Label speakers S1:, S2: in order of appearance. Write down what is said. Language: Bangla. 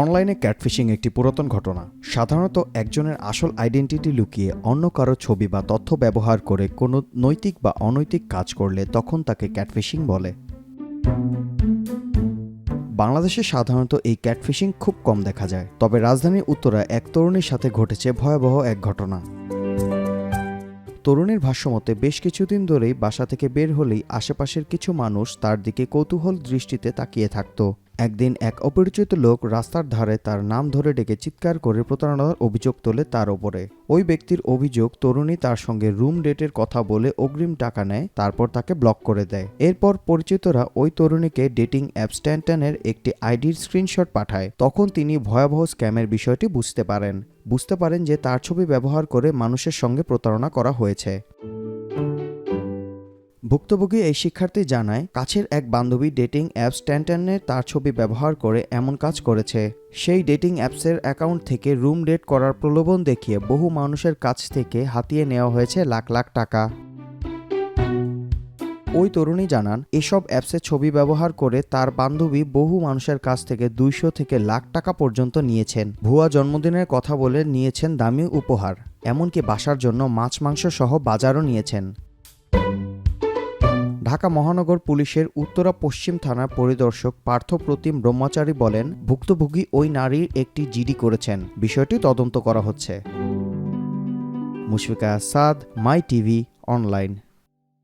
S1: অনলাইনে ক্যাটফিশিং একটি পুরাতন ঘটনা। সাধারণত একজনের আসল আইডেন্টিটি লুকিয়ে অন্য কারো ছবি বা তথ্য ব্যবহার করে কোনো নৈতিক বা অনৈতিক কাজ করলে তখন তাকে ক্যাটফিশিং বলে। বাংলাদেশে সাধারণত এই ক্যাটফিশিং খুব কম দেখা যায়, তবে রাজধানীর উত্তরায় এক তরুণীর সাথে ঘটেছে ভয়াবহ এক ঘটনা। তরুণীর ভাষ্যমতে বেশ কিছুদিন ধরেই বাসা থেকে বের হলেই আশেপাশের কিছু মানুষ তার দিকে কৌতূহল দৃষ্টিতে তাকিয়ে থাকত। একদিন এক অপরিচিত লোক রাস্তার ধারে তার নাম ধরে ডেকে চিৎকার করে প্রতারণার অভিযোগ তোলে তার ওপরে। ওই ব্যক্তির অভিযোগ, তরুণী তার সঙ্গে রুম ডেটের কথা বলে অগ্রিম টাকা নেয়, তারপর তাকে ব্লক করে দেয়। এরপর পরিচিতরা ওই তরুণীকে ডেটিং অ্যাপ স্ট্যান্টনের একটি আইডির স্ক্রিনশট পাঠায়। তখন তিনি ভয়াবহ স্ক্যামের বিষয়টি বুঝতে পারেন যে তার ছবি ব্যবহার করে মানুষের সঙ্গে প্রতারণা করা হয়েছে। ভুক্তভোগী এই শিক্ষার্থী জানায়, কাছের এক বান্ধবী ডেটিং অ্যাপ স্ট্যান্টনে তার ছবি ব্যবহার করে এমন কাজ করেছে। সেই ডেটিং অ্যাপসের অ্যাকাউন্ট থেকে রুম ডেট করার প্রলোভন দেখিয়ে বহু মানুষের কাছ থেকে হাতিয়ে নেওয়া হয়েছে লাখ লাখ টাকা। ওই তরুণী জানান, এসব অ্যাপসে ছবি ব্যবহার করে তার বান্ধবী বহু মানুষের কাছ থেকে 200 থেকে লাখ টাকা পর্যন্ত নিয়েছেন। ভুয়া জন্মদিনের কথা বলে নিয়েছেন দামি উপহার, এমনকি বাসার জন্য মাছ মাংস সহ বাজারও নিয়েছেন। ঢাকা মহানগর পুলিশের উত্তরা পশ্চিম থানার পরিদর্শক পার্থ প্রতিম ব্রহ্মচারী বলেন, ভুক্তভোগী ওই নারীর একটি জিডি করেছেন, বিষয়টি তদন্ত করা হচ্ছে। মুশফিকা আসাদ, মাই টিভি অনলাইন।